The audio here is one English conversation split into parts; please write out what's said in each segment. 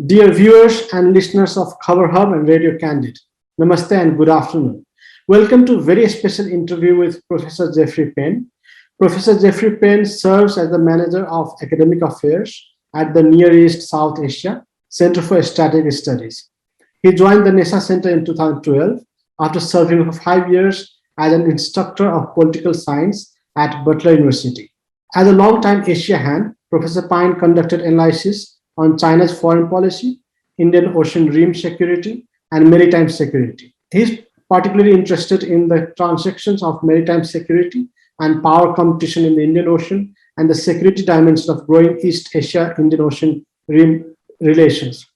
Dear viewers and listeners of Cover Hub and Radio Candid, Namaste and good afternoon. Welcome to a very special interview with Professor Jeffrey Payne. Professor Jeffrey Payne serves as the Manager of Academic Affairs at the Near East South Asia Center for Strategic Studies. He joined the NESA Center in 2012 after serving for 5 years as an Instructor of Political Science at Butler University. As a long-time Asia hand, Professor Payne conducted analysis on China's foreign policy, Indian Ocean rim security, and maritime security. He is particularly interested in the transactions of maritime security and power competition in the Indian Ocean and the security dimension of growing East Asia-Indian Ocean rim relations.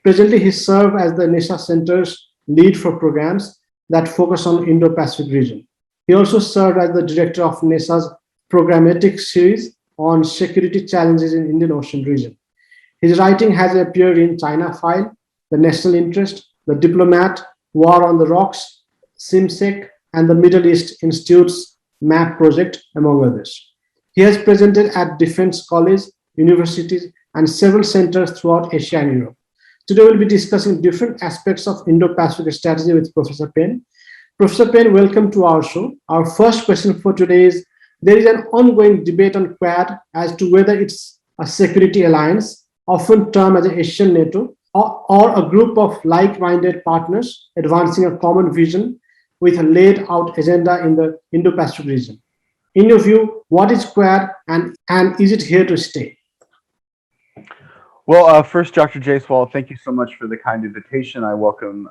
Presently, he serves as the NESA Center's lead for programs that focus on Indo-Pacific region. He also served as the director of NESA's programmatic series on security challenges in Indian Ocean region. His writing has appeared in China File, The National Interest, The Diplomat, War on the Rocks, SIMSEC, and the Middle East Institute's MAP project, among others. He has presented at defense colleges, universities, and several centers throughout Asia and Europe. Today, we'll be discussing different aspects of Indo-Pacific strategy with Professor Payne. Professor Payne, welcome to our show. Our first question for today is, there is an ongoing debate on Quad as to whether it's a security alliance, often termed as an Asian NATO, or a group of like-minded partners advancing a common vision with a laid-out agenda in the Indo-Pacific region. In your view, what is Quad and is it here to stay? Well, first, Dr. Jaiswal, thank you so much for the kind invitation. I welcome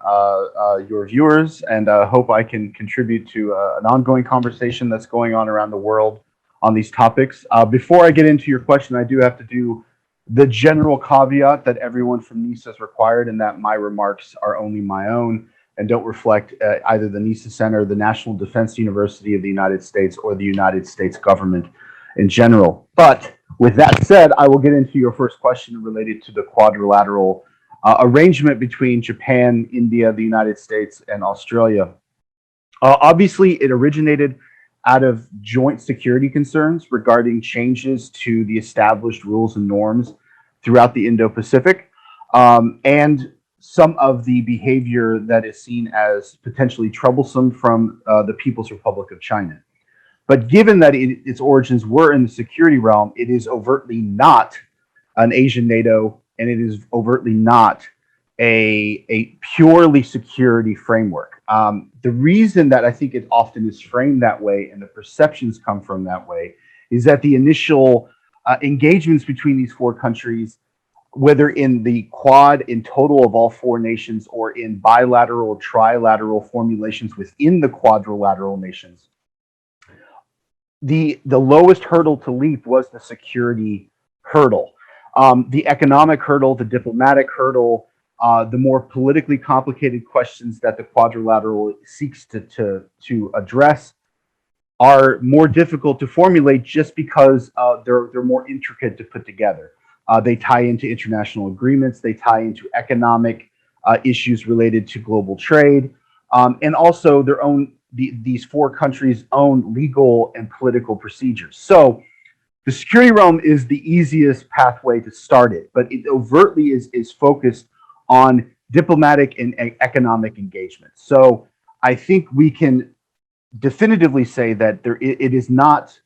your viewers and hope I can contribute to an ongoing conversation that's going on around the world on these topics. Before I get into your question, I do have to do the general caveat that everyone from NESA is required and that my remarks are only my own and don't reflect either the NESA Center, the National Defense University of the United States, or the United States government in general. But with that said, I will get into your first question related to the quadrilateral arrangement between Japan, India, the United States, and Australia. Obviously, it originated out of joint security concerns regarding changes to the established rules and norms throughout the Indo-Pacific, and some of the behavior that is seen as potentially troublesome from the People's Republic of China. But given that its origins were in the security realm, it is overtly not an Asian NATO, and it is overtly not a purely security framework. The reason that I think it often is framed that way and the perceptions come from that way is that the initial engagements between these four countries, whether in the Quad in total of all four nations or in bilateral or trilateral formulations within the quadrilateral nations, the lowest hurdle to leap was the security hurdle. The economic hurdle, the diplomatic hurdle, the more politically complicated questions that the quadrilateral seeks to address are more difficult to formulate just because they're more intricate to put together. They tie into international agreements, they tie into economic issues related to global trade, and also their own these four countries' own legal and political procedures. So the security realm is the easiest pathway to start it, but it overtly is focused on diplomatic and economic engagement. So I think we can definitively say that it is not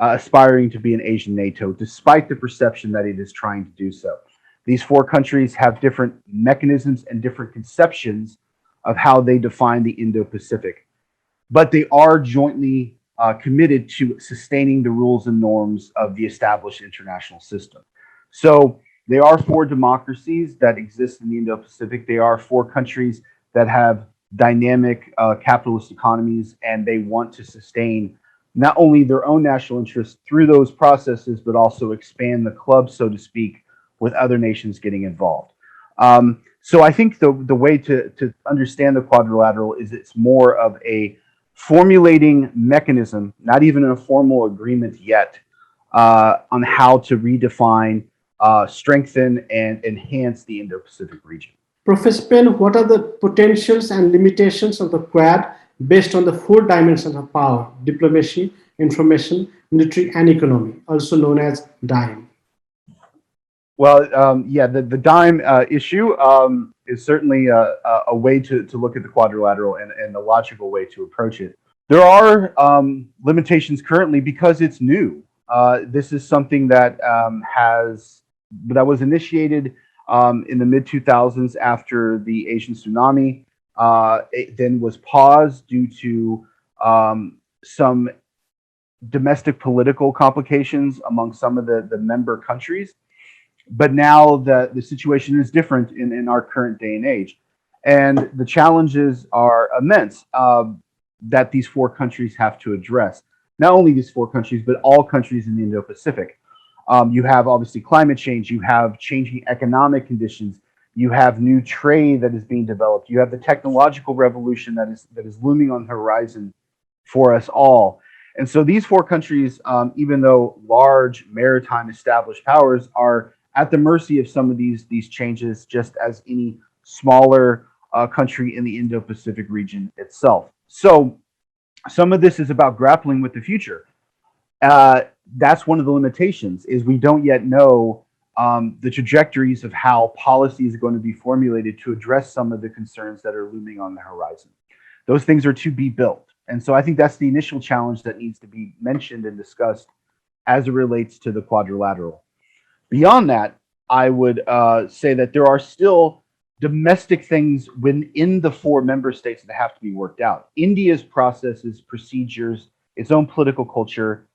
aspiring to be an Asian NATO, despite the perception that it is trying to do so. These four countries have different mechanisms and different conceptions of how they define the Indo-Pacific, but they are jointly committed to sustaining the rules and norms of the established international system. So they are four democracies that exist in the Indo-Pacific. They are four countries that have dynamic capitalist economies, and they want to sustain not only their own national interests through those processes, but also expand the club, so to speak, with other nations getting involved. So I think the way to understand the quadrilateral is it's more of a formulating mechanism, not even a formal agreement yet, on how to redefine, strengthen, and enhance the Indo-Pacific region. Professor Payne, what are the potentials and limitations of the Quad based on the four dimensions of power: diplomacy, information, military, and economy, also known as DIME? Well, yeah, the dime issue is certainly a way to look at the quadrilateral and a logical way to approach it. There are limitations currently because it's new. This is something that that was initiated in the mid 2000s after the Asian tsunami. It then was paused due to some domestic political complications among some of the member countries. But now the situation is different in our current day and age. And the challenges are immense that these four countries have to address. Not only these four countries, but all countries in the Indo-Pacific. You have obviously climate change, you have changing economic conditions, you have new trade that is being developed, you have the technological revolution that is looming on the horizon for us all. And so these four countries, even though large maritime established powers, are at the mercy of some of these changes, just as any smaller country in the Indo-Pacific region itself. So some of this is about grappling with the future. That's one of the limitations, is we don't yet know the trajectories of how policy is going to be formulated to address some of the concerns that are looming on the horizon. Those things are to be built. And so I think that's the initial challenge that needs to be mentioned and discussed as it relates to the quadrilateral. Beyond that, I would say that there are still domestic things within the four member states that have to be worked out. India's processes, procedures, its own political culture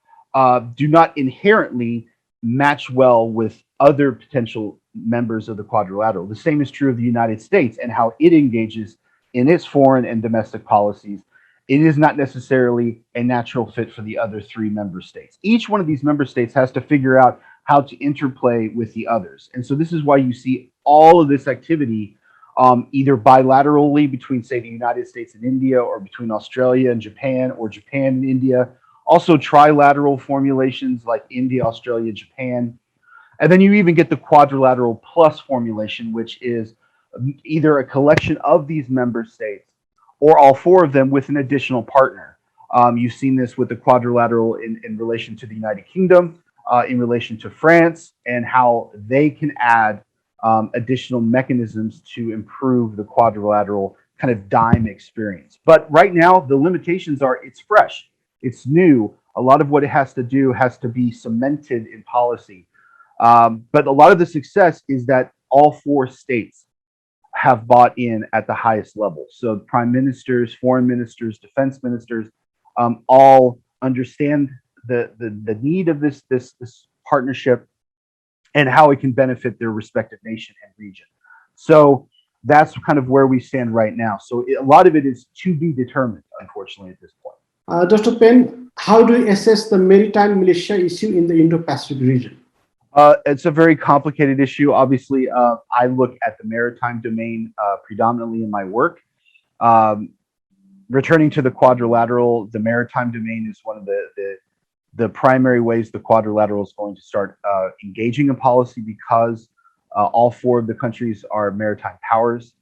do not inherently match well with other potential members of the quadrilateral. The same is true of the United States and how it engages in its foreign and domestic policies. It is not necessarily a natural fit for the other three member states. Each one of these member states has to figure out how to interplay with the others. And so this is why you see all of this activity either bilaterally between, say, the United States and India, or between Australia and Japan, or Japan and India. Also trilateral formulations like India, Australia, Japan. And then you even get the quadrilateral plus formulation, which is either a collection of these member states or all four of them with an additional partner. You've seen this with the quadrilateral in relation to the United Kingdom, in relation to France, and how they can add additional mechanisms to improve the quadrilateral kind of dime experience. But right now, the limitations are it's fresh, it's new. A lot of what it has to do has to be cemented in policy. But a lot of the success is that all four states have bought in at the highest level. So prime ministers, foreign ministers, defense ministers, all understand the need of this partnership and how it can benefit their respective nation and region. So that's kind of where we stand right now. So a lot of it is to be determined, unfortunately, at this point. Dr. Payne, how do you assess the maritime militia issue in the Indo-Pacific region? It's a very complicated issue. Obviously, I look at the maritime domain predominantly in my work. Returning to the quadrilateral, the maritime domain is one of the primary ways the quadrilateral is going to start engaging in policy, because all four of the countries are maritime powers.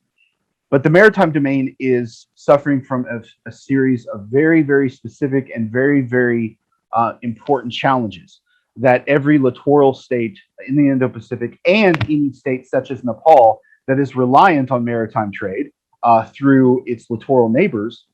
But the maritime domain is suffering from a series of very, very specific and very, very important challenges that every littoral state in the Indo-Pacific, and any state such as Nepal that is reliant on maritime trade through its littoral neighbors,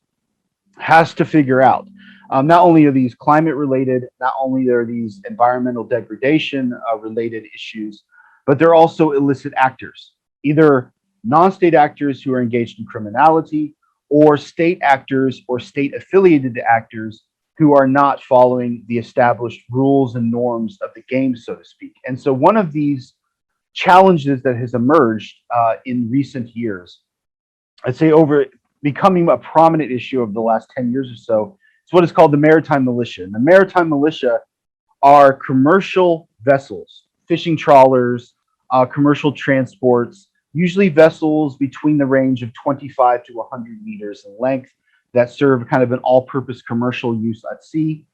has to figure out. Not only are these climate related, not only are these environmental degradation related issues, but they're also illicit actors, either non-state actors who are engaged in criminality, or state actors or state affiliated actors who are not following the established rules and norms of the game, so to speak. And so one of these challenges that has emerged in recent years, I'd say over becoming a prominent issue over the last 10 years or so, is what is called the maritime militia. And the maritime militia are commercial vessels, fishing trawlers, commercial transports, usually vessels between the range of 25 to 100 meters in length, that serve kind of an all-purpose commercial use at sea,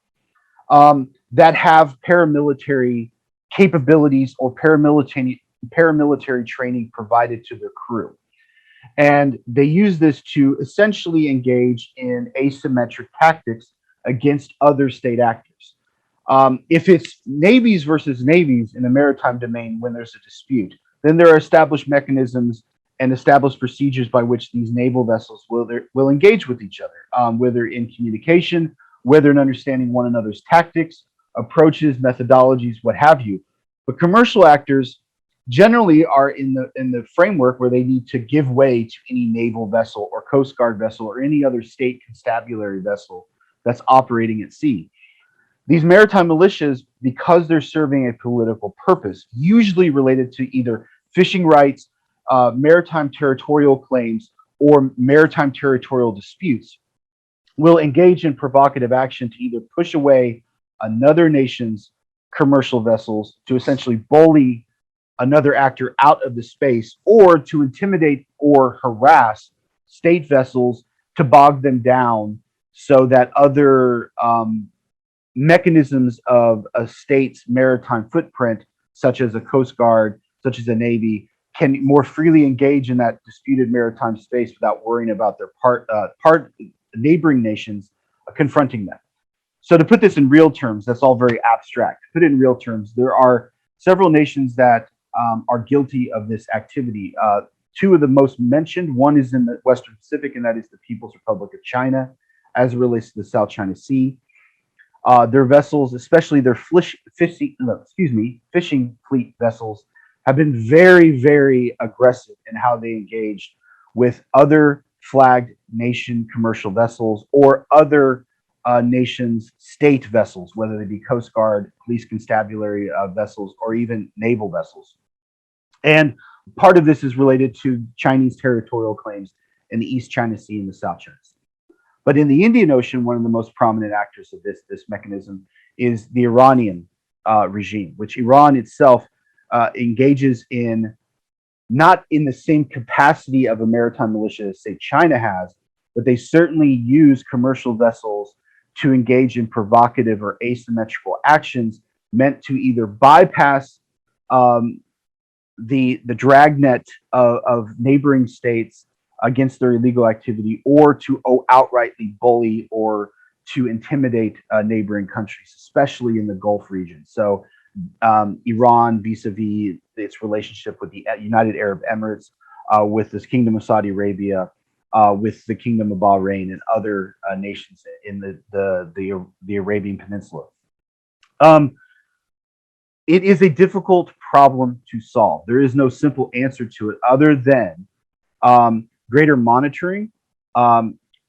that have paramilitary capabilities or paramilitary training provided to their crew. And they use this to essentially engage in asymmetric tactics against other state actors. If it's navies versus navies in the maritime domain when there's a dispute, then there are established mechanisms and established procedures by which these naval vessels will engage with each other, whether in communication, whether in understanding one another's tactics, approaches, methodologies, what have you. But commercial actors generally are in the framework where they need to give way to any naval vessel or Coast Guard vessel or any other state constabulary vessel that's operating at sea. These maritime militias, because they're serving a political purpose, usually related to either fishing rights, maritime territorial claims, or maritime territorial disputes, will engage in provocative action to either push away another nation's commercial vessels, to essentially bully another actor out of the space, or to intimidate or harass state vessels to bog them down so that other mechanisms of a state's maritime footprint, such as a Coast Guard, such as a Navy, can more freely engage in that disputed maritime space without worrying about their neighboring nations confronting them. So to put this in real terms, that's all very abstract. To put it in real terms, there are several nations that are guilty of this activity. Two of the most mentioned, one is in the Western Pacific, and that is the People's Republic of China, as it relates to the South China Sea. Their vessels, especially their fishing fleet vessels, have been very, very aggressive in how they engaged with other flagged nation commercial vessels or other nations' state vessels, whether they be Coast Guard, police constabulary vessels, or even naval vessels. And part of this is related to Chinese territorial claims in the East China Sea and the South China Sea. But in the Indian Ocean, one of the most prominent actors of this mechanism is the Iranian regime, which Iran itself engages in, not in the same capacity of a maritime militia as, say, China has, but they certainly use commercial vessels to engage in provocative or asymmetrical actions meant to either bypass the dragnet of neighboring states against their illegal activity, or to outrightly bully or to intimidate neighboring countries, especially in the Gulf region. So Iran vis-a-vis its relationship with the United Arab Emirates, with the Kingdom of Saudi Arabia, with the Kingdom of Bahrain and other nations in the Arabian Peninsula. It is a difficult problem to solve. There is no simple answer to it other than greater monitoring,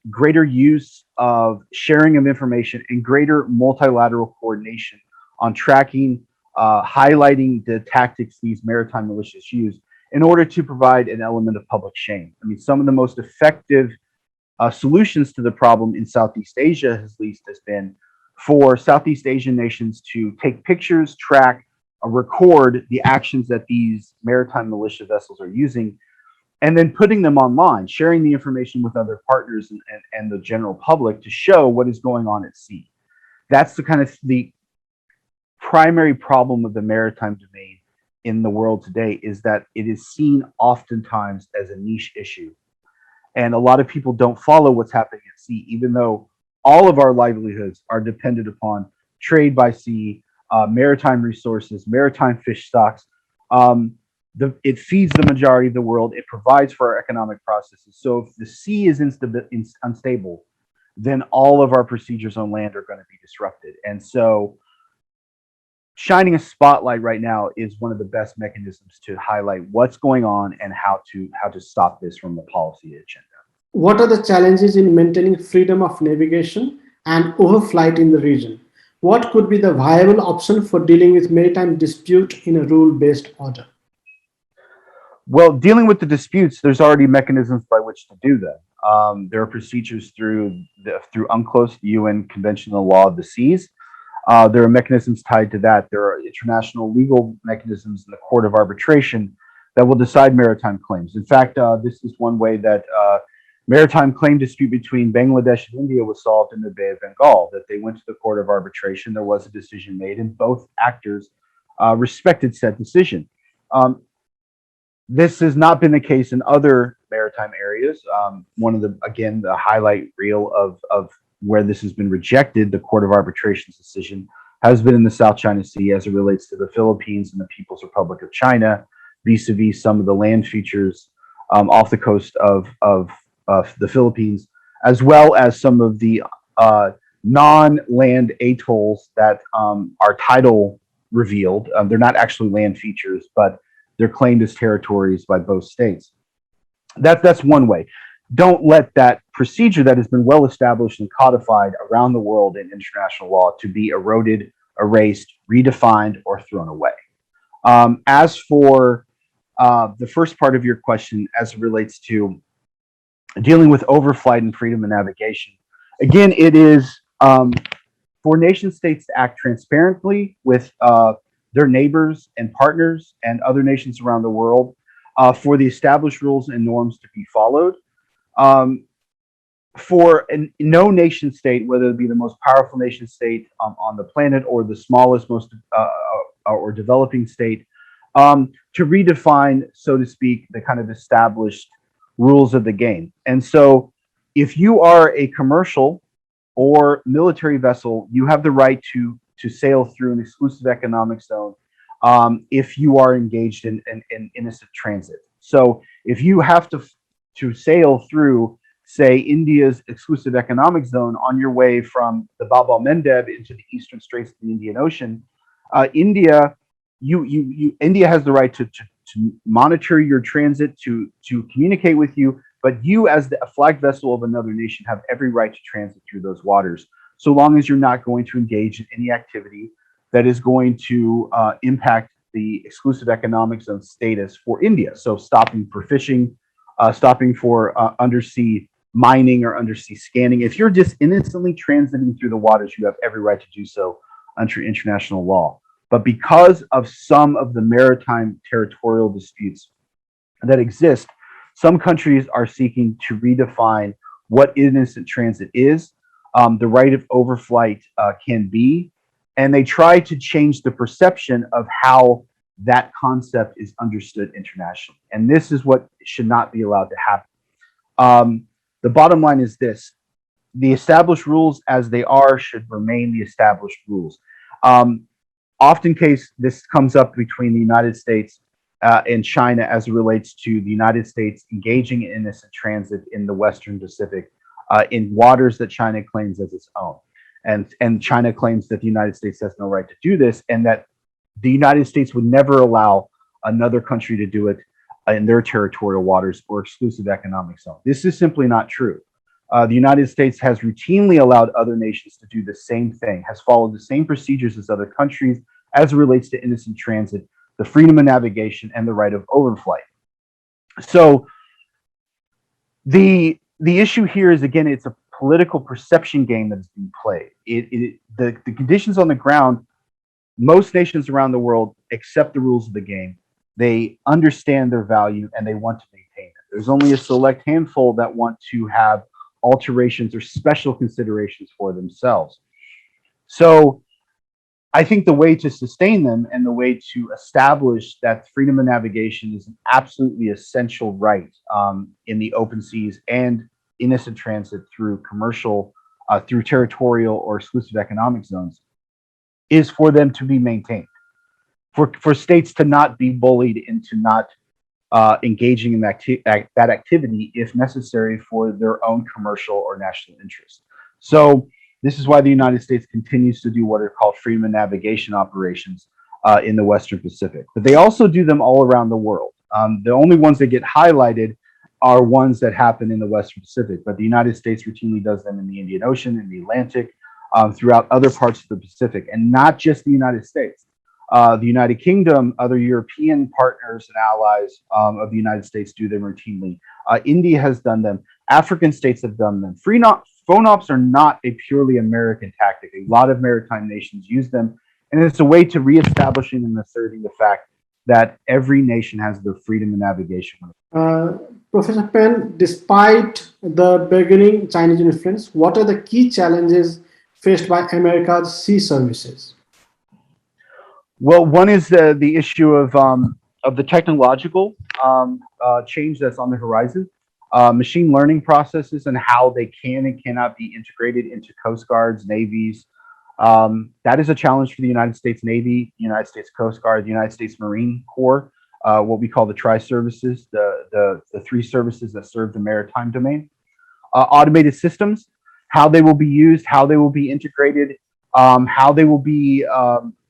greater use of sharing of information, and greater multilateral coordination on tracking, highlighting the tactics these maritime militias use in order to provide an element of public shame. I mean, some of the most effective solutions to the problem in Southeast Asia, at least, has been for Southeast Asian nations to take pictures, track, record the actions that these maritime militia vessels are using, and then putting them online, sharing the information with other partners and the general public to show what is going on at sea. That's the primary problem of the maritime domain in the world today, is that it is seen oftentimes as a niche issue. And a lot of people don't follow what's happening at sea, even though all of our livelihoods are dependent upon trade by sea, maritime resources, maritime fish stocks. It feeds the majority of the world. It provides for our economic processes. So if the sea is unstable, then all of our procedures on land are going to be disrupted. And so shining a spotlight right now is one of the best mechanisms to highlight what's going on and how to stop this from the policy agenda. What are the challenges in maintaining freedom of navigation and overflight in the region? What could be the viable option for dealing with maritime dispute in a rule-based order? Well, dealing with the disputes, there's already mechanisms by which to do that. There are procedures through UNCLOS, the UN Convention on the Law of the Seas. There are mechanisms tied to that. There are international legal mechanisms in the Court of Arbitration that will decide maritime claims. In fact, this is one way that maritime claim dispute between Bangladesh and India was solved in the Bay of Bengal, that they went to the Court of Arbitration. There was a decision made, and both actors respected said decision. This has not been the case in other maritime areas. One of the highlight reel of where this has been rejected, the Court of Arbitration's decision, has been in the South China Sea as it relates to the Philippines and the People's Republic of China, vis-a-vis some of the land features off the coast of the Philippines, as well as some of the non-land atolls that are tidal revealed. They're not actually land features, but they're claimed as territories by both states. That's one way. Don't let that procedure that has been well established and codified around the world in international law to be eroded, erased, redefined, or thrown away. As for the first part of your question, as it relates to dealing with overflight and freedom of navigation, again, it is for nation states to act transparently with their neighbors and partners and other nations around the world, for the established rules and norms to be followed. For no nation state, whether it be the most powerful nation state on the planet or the smallest, most or developing state, to redefine, so to speak, the kind of established rules of the game. And so if you are a commercial or military vessel, you have the right to sail through an exclusive economic zone if you are engaged in innocent transit. So if you have to sail through, say, India's exclusive economic zone on your way from the Bab el-Mandeb into the eastern straits of the Indian Ocean, India has the right to monitor your transit, to communicate with you, but you, as a flag vessel of another nation, have every right to transit through those waters, so long as you're not going to engage in any activity that is going to impact the exclusive economic zone status for India. So stopping for fishing, stopping for undersea mining or undersea scanning. If you're just innocently transiting through the waters, you have every right to do so under international law. But because of some of the maritime territorial disputes that exist, some countries are seeking to redefine what innocent transit is, the right of overflight can be, and they try to change the perception of how that concept is understood internationally. And this is what should not be allowed to happen. The bottom line is this: the established rules as they are should remain the established rules. Often this comes up between the United States and China as it relates to the United States engaging in innocent transit in the Western Pacific in waters that China claims as its own. And China claims that the United States has no right to do this, and that the United States would never allow another country to do it in their territorial waters or exclusive economic zone. This is simply not true. The United States has routinely allowed other nations to do the same thing, has followed the same procedures as other countries as it relates to innocent transit, the freedom of navigation, and the right of overflight. So the issue here is, again, it's a political perception game that is being played. The conditions on the ground, most nations around the world accept the rules of the game. They understand their value and they want to maintain it. There's only a select handful that want to have alterations or special considerations for themselves. So I think the way to sustain them and the way to establish that freedom of navigation is an absolutely essential right in the open seas and innocent transit through commercial, through territorial or exclusive economic zones, is for them to be maintained. For states to not be bullied into not engaging in that activity if necessary for their own commercial or national interest. So this is why the United States continues to do what are called freedom of navigation operations in the Western Pacific. But they also do them all around the world. The only ones that get highlighted are ones that happen in the Western Pacific, but the United States routinely does them in the Indian Ocean, in the Atlantic, throughout other parts of the Pacific, and not just the United States. The United Kingdom, other European partners and allies of the United States do them routinely. India has done them. African states have done them. Phone ops are not a purely American tactic. A lot of maritime nations use them, and it's a way to reestablishing and asserting the fact that every nation has the freedom of navigation. Professor Payne, despite the beginning Chinese influence, what are the key challenges faced by America's sea services? Well, one is the issue of the technological change that's on the horizon, machine learning processes and how they can and cannot be integrated into coast guards, navies, That is a challenge for the United States Navy, the United States Coast Guard, the United States Marine Corps, what we call the tri-services, the three services that serve the maritime domain. Automated systems, how they will be used, how they will be integrated, how they will be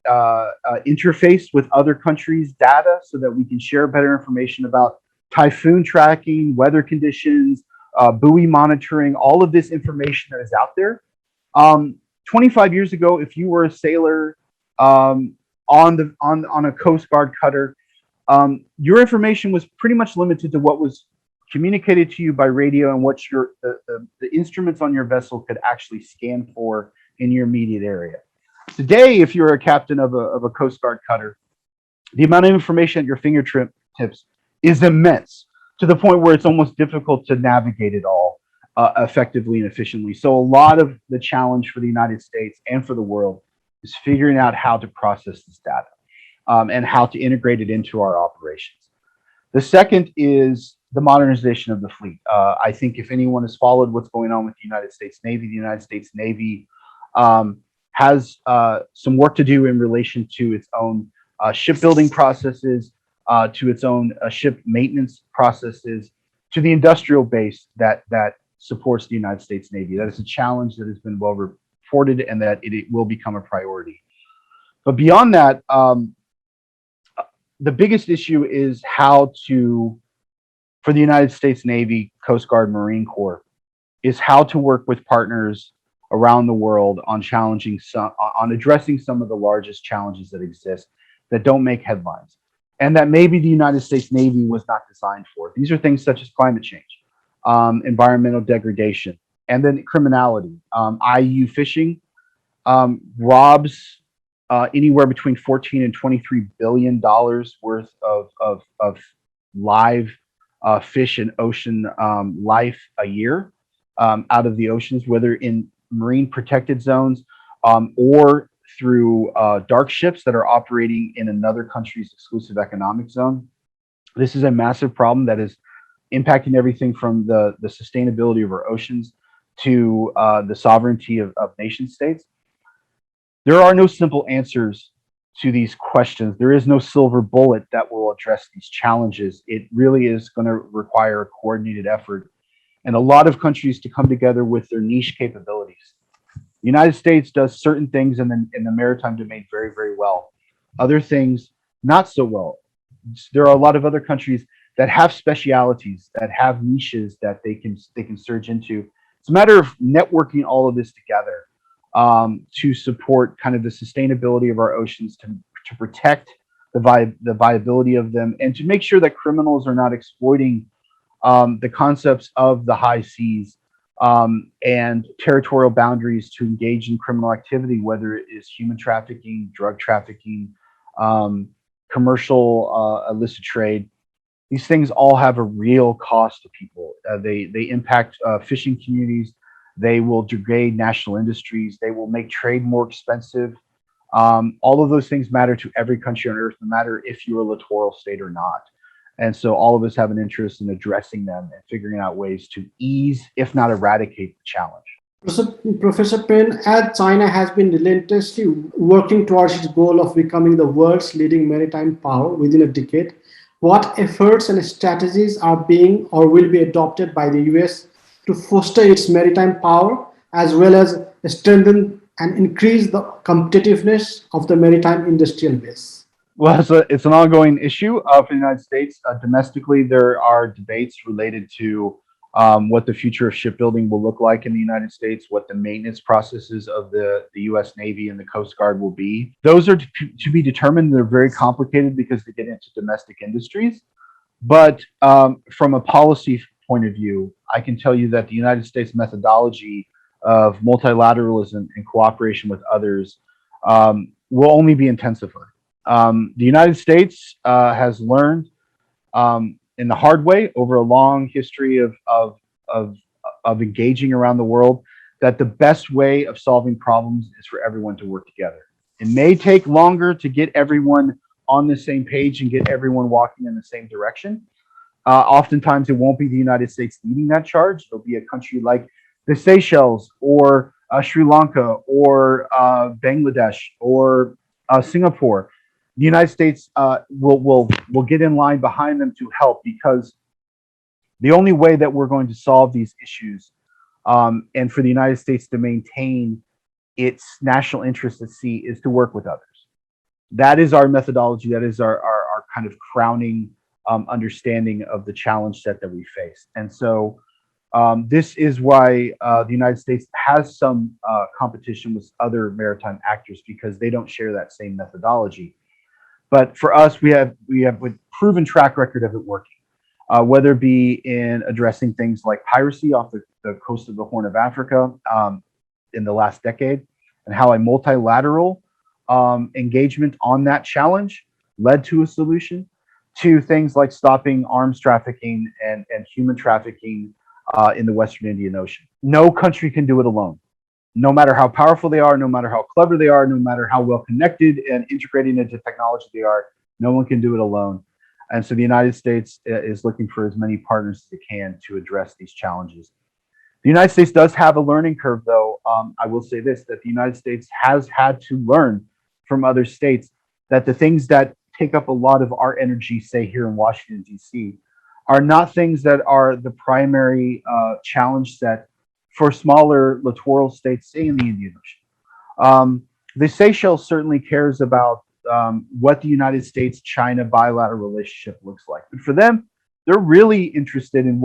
interfaced with other countries' data so that we can share better information about typhoon tracking, weather conditions, buoy monitoring, all of this information that is out there. 25 years ago, if you were a sailor on a Coast Guard cutter, your information was pretty much limited to what was communicated to you by radio and what the instruments on your vessel could actually scan for in your immediate area. Today, if you're a captain of a Coast Guard cutter, the amount of information at your fingertips is immense, to the point where it's almost difficult to navigate it all effectively and efficiently. So a lot of the challenge for the United States and for the world is figuring out how to process this data and how to integrate it into our operations. The second is the modernization of the fleet. I think if anyone has followed what's going on with the United States Navy has some work to do in relation to its own shipbuilding processes, to its own ship maintenance processes, to the industrial base that supports the United States Navy. That is a challenge that has been well reported, and that it will become a priority. But beyond that, the biggest issue is for the United States Navy, Coast Guard, Marine Corps, is how to work with partners around the world on addressing some of the largest challenges that exist that don't make headlines, and that maybe the United States Navy was not designed for. These are things such as climate change, environmental degradation, and then criminality. IU fishing robs anywhere between 14 and 23 billion dollars worth of live fish and ocean life a year out of the oceans, whether in marine protected zones or through dark ships that are operating in another country's exclusive economic zone. This is a massive problem that is impacting everything from the sustainability of our oceans to the sovereignty of nation states. There are no simple answers to these questions. There is no silver bullet that will address these challenges. It really is going to require a coordinated effort and a lot of countries to come together with their niche capabilities. The United States does certain things in the maritime domain very, very well. Other things, not so well. There are a lot of other countries that have specialities, that have niches that they can surge into. It's a matter of networking all of this together to support kind of the sustainability of our oceans, to protect the viability of them, and to make sure that criminals are not exploiting the concepts of the high seas and territorial boundaries to engage in criminal activity, whether it is human trafficking, drug trafficking, commercial illicit trade. These things all have a real cost to people. They impact fishing communities. They will degrade national industries. They will make trade more expensive. All of those things matter to every country on earth, no matter if you're a littoral state or not. And so all of us have an interest in addressing them and figuring out ways to ease, if not eradicate, the challenge. Professor Payne, as China has been relentlessly working towards its goal of becoming the world's leading maritime power within a decade, what efforts and strategies are being or will be adopted by the US to foster its maritime power, as well as strengthen and increase the competitiveness of the maritime industrial base? Well, it's an ongoing issue for the United States. Domestically, there are debates related to what the future of shipbuilding will look like in the United States, what the maintenance processes of the U.S. Navy and the Coast Guard will be. Those are to be determined. They're very complicated because they get into domestic industries. But from a policy point of view, I can tell you that the United States methodology of multilateralism and cooperation with others will only be intensified. The United States has learned in the hard way over a long history of engaging around the world that the best way of solving problems is for everyone to work together. It may take longer to get everyone on the same page and get everyone walking in the same direction. Oftentimes, it won't be the United States leading that charge. It'll be a country like the Seychelles or Sri Lanka or Bangladesh or Singapore, the United States will get in line behind them to help, because the only way that we're going to solve these issues and for the United States to maintain its national interest at sea is to work with others. That is our methodology. That is our kind of crowning understanding of the challenge set that we face. And so this is why the United States has some competition with other maritime actors, because they don't share that same methodology. But for us, we have a proven track record of it working, whether it be in addressing things like piracy off the coast of the Horn of Africa in the last decade, and how a multilateral engagement on that challenge led to a solution, to things like stopping arms trafficking and human trafficking in the Western Indian Ocean. No country can do it alone. No matter how powerful they are, no matter how clever they are, no matter how well connected and integrated into technology they are, no one can do it alone. And so the United States is looking for as many partners as it can to address these challenges. The United States does have a learning curve, though. I will say this, that the United States has had to learn from other states that the things that take up a lot of our energy, say here in Washington, D.C., are not things that are the primary challenge set for smaller littoral states, say in the Indian Ocean. The Seychelles certainly cares about what the United States-China bilateral relationship looks like. But for them, they're really interested in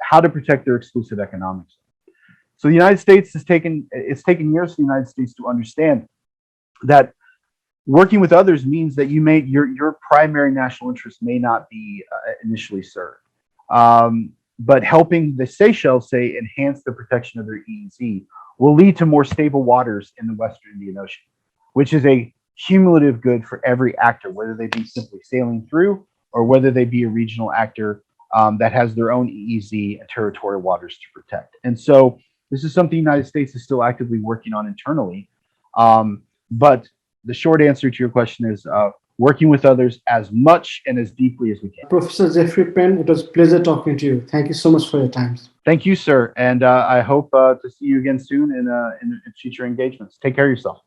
how to protect their exclusive economic zone. So the United States it's taken years for the United States to understand that working with others means that your primary national interest may not be initially served. But helping the Seychelles, say, enhance the protection of their EEZ will lead to more stable waters in the Western Indian Ocean, which is a cumulative good for every actor, whether they be simply sailing through or whether they be a regional actor that has their own EEZ and territorial waters to protect. And so this is something the United States is still actively working on internally. But the short answer to your question is working with others as much and as deeply as we can. Professor Jeffrey Payne, it was a pleasure talking to you. Thank you so much for your time. Thank you, sir. And I hope to see you again soon in future engagements. Take care of yourself.